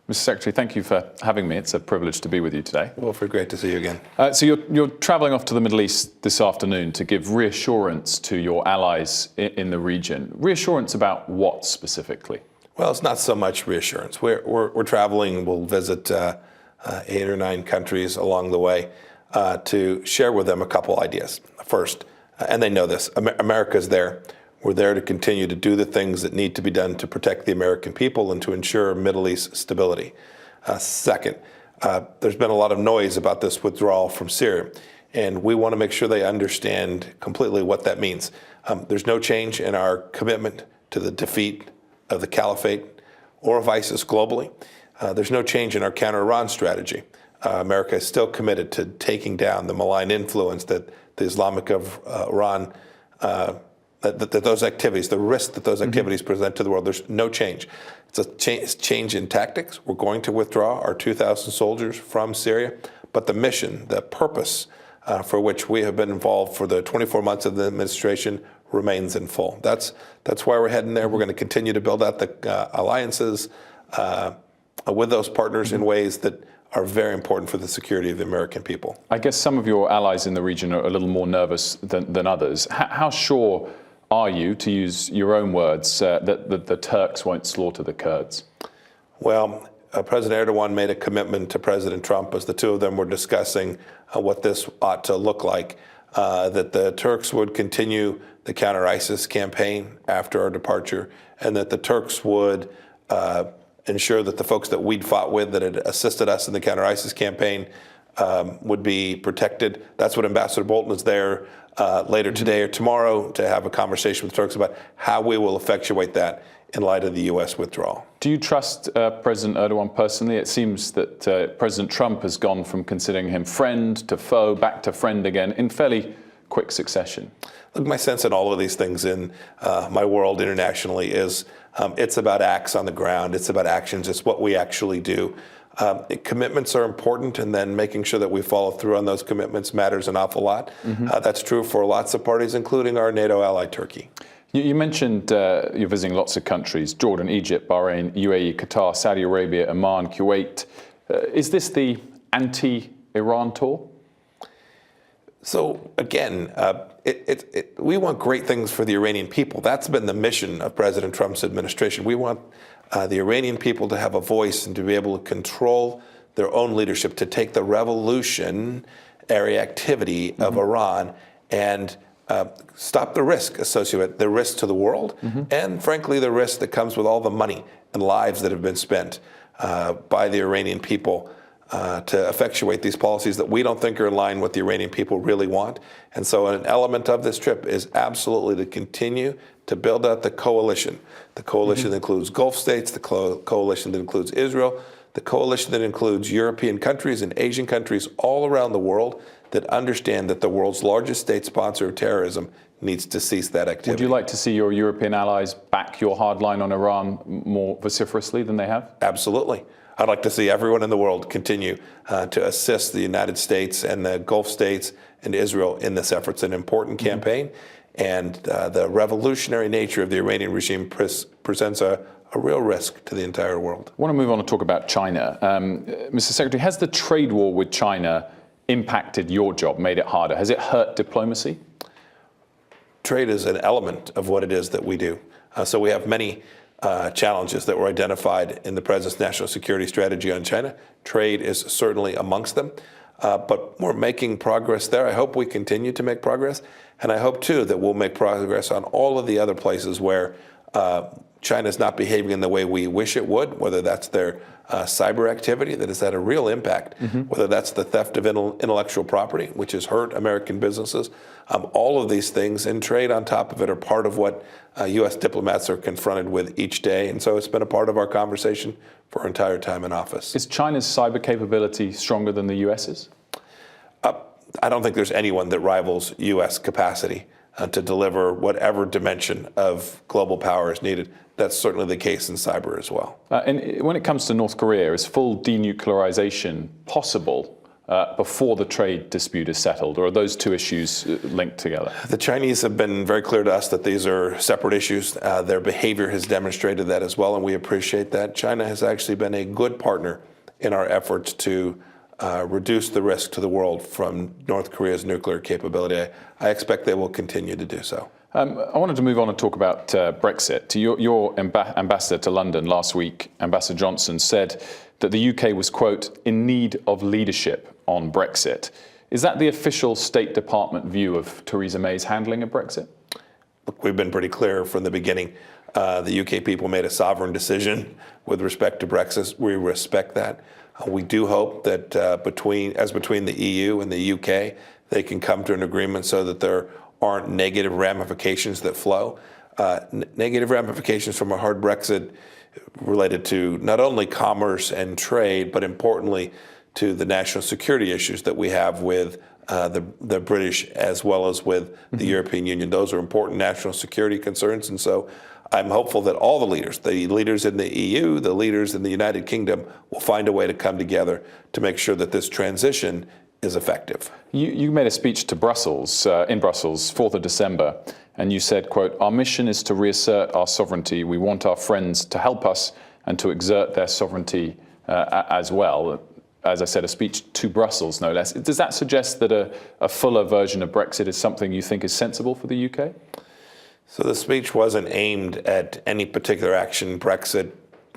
Mr. Secretary, thank you for having me. It's a privilege to be with you today. Well, great to see you again. So you're travelling off to the Middle East this afternoon to give reassurance to your allies in the region. Reassurance about what specifically? Well, it's not so much reassurance. We're traveling. We'll visit 8 or 9 countries along the way to share with them a couple ideas. First, and they know this, America's there. We're there to continue to do the things that need to be done to protect the American people and to ensure Middle East stability. Second, there's been a lot of noise about this withdrawal from Syria, and we want to make sure they understand completely what that means. There's no change in our commitment to the defeat of the caliphate or of ISIS globally. There's no change in our counter-Iran strategy. America is still committed to taking down the malign influence that the Islamic of Iran that those activities, the risk that those activities present to the world, there's no change. It's a change in tactics. We're going to withdraw our 2,000 soldiers from Syria, but the mission, the purpose for which we have been involved for the 24 months of the administration remains in full. That's why we're heading there. We're going to continue to build out the alliances with those partners in ways that are very important for the security of the American people. I guess some of your allies in the region are a little more nervous than others. How sure are you, to use your own words, that the Turks won't slaughter the Kurds? Well, President Erdogan made a commitment to President Trump as the two of them were discussing what this ought to look like, that the Turks would continue the counter-ISIS campaign after our departure, and that the Turks would ensure that the folks that we'd fought with that had assisted us in the counter-ISIS campaign would be protected. That's what Ambassador Bolton is there later today or tomorrow to have a conversation with the Turks about how we will effectuate that in light of the U.S. withdrawal. Do you trust President Erdogan personally? It seems that President Trump has gone from considering him friend to foe, back to friend again, in fairly quick succession. Look, my sense in all of these things in my world internationally is it's about acts on the ground. It's about actions. It's what we actually do. Commitments are important, and then making sure that we follow through on those commitments matters an awful lot. That's true for lots of parties, including our NATO ally, Turkey. You mentioned you're visiting lots of countries: Jordan, Egypt, Bahrain, UAE, Qatar, Saudi Arabia, Oman, Kuwait. Is this the anti-Iran tour? So again, we want great things for the Iranian people. That's been the mission of President Trump's administration. We want the Iranian people to have a voice and to be able to control their own leadership, to take the revolutionary activity of Iran and stop the risk associated, the risk to the world, and frankly, the risk that comes with all the money and lives that have been spent by the Iranian people to effectuate these policies that we don't think are in line with what the Iranian people really want. And so an element of this trip is absolutely to continue to build out the coalition. The coalition that includes Gulf states, the coalition that includes Israel, the coalition that includes European countries and Asian countries all around the world that understand that the world's largest state sponsor of terrorism needs to cease that activity. Would you like to see your European allies back your hard line on Iran more vociferously than they have? Absolutely. I'd like to see everyone in the world continue to assist the United States and the Gulf states and Israel in this effort. It's an important campaign, and the revolutionary nature of the Iranian regime presents a real risk to the entire world. I want to move on and talk about China. Mr. Secretary, has the trade war with China impacted your job, made it harder? Has it hurt diplomacy? Trade is an element of what it is that we do. So we have many challenges that were identified in the President's national security strategy on China. Trade is certainly amongst them, but we're making progress there. I hope we continue to make progress, and I hope, too, that we'll make progress on all of the other places where China's not behaving in the way we wish it would, whether that's their cyber activity that has had a real impact, whether that's the theft of intellectual property, which has hurt American businesses. All of these things, and trade on top of it, are part of what U.S. diplomats are confronted with each day. And so it's been a part of our conversation for our entire time in office. Is China's cyber capability stronger than the U.S.'s? I don't think there's anyone that rivals U.S. capacity to deliver whatever dimension of global power is needed. That's certainly the case in cyber as well. And when it comes to North Korea, is full denuclearization possible before the trade dispute is settled, or are those two issues linked together? The Chinese have been very clear to us that these are separate issues. Their behavior has demonstrated that as well, and we appreciate that. China has actually been a good partner in our efforts to reduce the risk to the world from North Korea's nuclear capability. I expect they will continue to do so. I wanted to move on and talk about Brexit. Your ambassador to London last week, Ambassador Johnson, said that the UK was, quote, in need of leadership on Brexit. Is that the official State Department view of Theresa May's handling of Brexit? Look, we've been pretty clear from the beginning. The UK people made a sovereign decision with respect to Brexit. We respect that. We do hope that between the EU and the UK, they can come to an agreement so that there aren't negative ramifications that flow. Negative ramifications from a hard Brexit related to not only commerce and trade, but importantly to the national security issues that we have with the British as well as with the European Union. Those are important national security concerns. And so I'm hopeful that all the leaders in the EU, the leaders in the United Kingdom, will find a way to come together to make sure that this transition is effective. You made a speech to Brussels, in Brussels, 4th of December, and you said, quote, our mission is to reassert our sovereignty. We want our friends to help us and to exert their sovereignty as well. As I said, a speech to Brussels, no less. Does that suggest that a fuller version of Brexit is something you think is sensible for the UK? So the speech wasn't aimed at any particular action. Brexit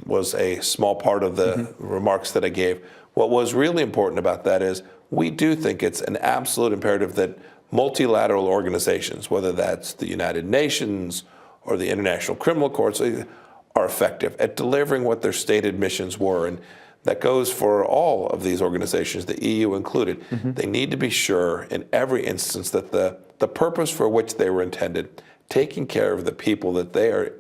was a small part of the remarks that I gave. What was really important about that is we do think it's an absolute imperative that multilateral organizations, whether that's the United Nations or the International Criminal Courts, are effective at delivering what their stated missions were. And that goes for all of these organizations, the EU included. They need to be sure in every instance that the purpose for which they were intended, taking care of the people that they are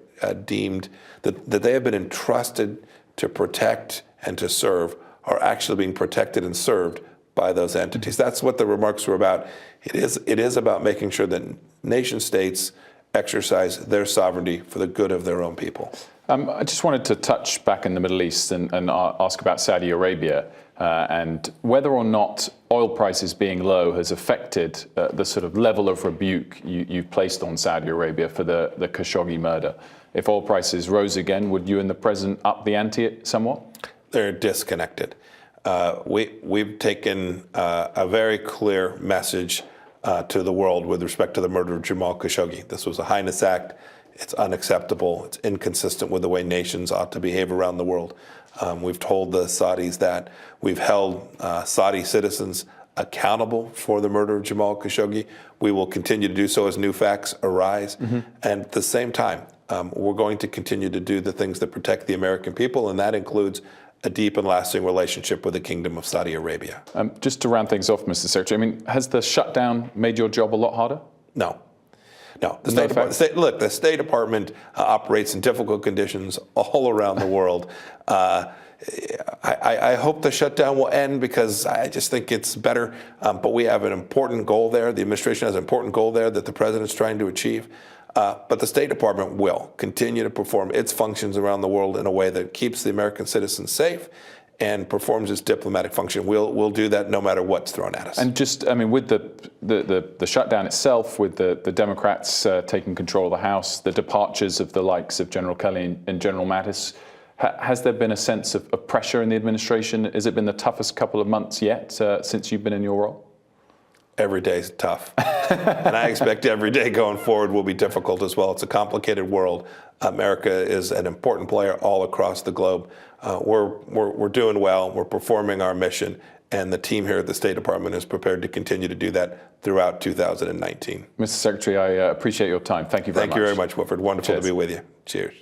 deemed, that they have been entrusted to protect and to serve, are actually being protected and served by those entities. That's what the remarks were about. It is about making sure that nation states exercise their sovereignty for the good of their own people. I just wanted to touch back in the Middle East and ask about Saudi Arabia and whether or not oil prices being low has affected the sort of level of rebuke you've placed on Saudi Arabia for the Khashoggi murder. If oil prices rose again, would you and the President up the ante somewhat? They're disconnected. We've taken a very clear message to the world with respect to the murder of Jamal Khashoggi. This was a heinous act. It's unacceptable. It's inconsistent with the way nations ought to behave around the world. We've told the Saudis that. We've held Saudi citizens accountable for the murder of Jamal Khashoggi. We will continue to do so as new facts arise. And at the same time, we're going to continue to do the things that protect the American people, and that includes a deep and lasting relationship with the Kingdom of Saudi Arabia. Just to round things off, Mr. Secretary, I mean, has the shutdown made your job a lot harder? No. The State Department operates in difficult conditions all around the world. I hope the shutdown will end because I just think it's better. But we have an important goal there. The administration has an important goal there that the president's trying to achieve. But the State Department will continue to perform its functions around the world in a way that keeps the American citizens safe and performs its diplomatic function. We'll do that no matter what's thrown at us. And just, I mean, with the shutdown itself, with the Democrats taking control of the House, the departures of the likes of General Kelly and General Mattis, has there been a sense of pressure in the administration? Has it been the toughest couple of months yet since you've been in your role? Every day is tough. And I expect every day going forward will be difficult as well. It's a complicated world. America is an important player all across the globe. We're doing well. We're performing our mission. And the team here at the State Department is prepared to continue to do that throughout 2019. Mr. Secretary, I appreciate your time. Thank you very much. Thank you very much, Wilfred. Wonderful to be with you. Cheers.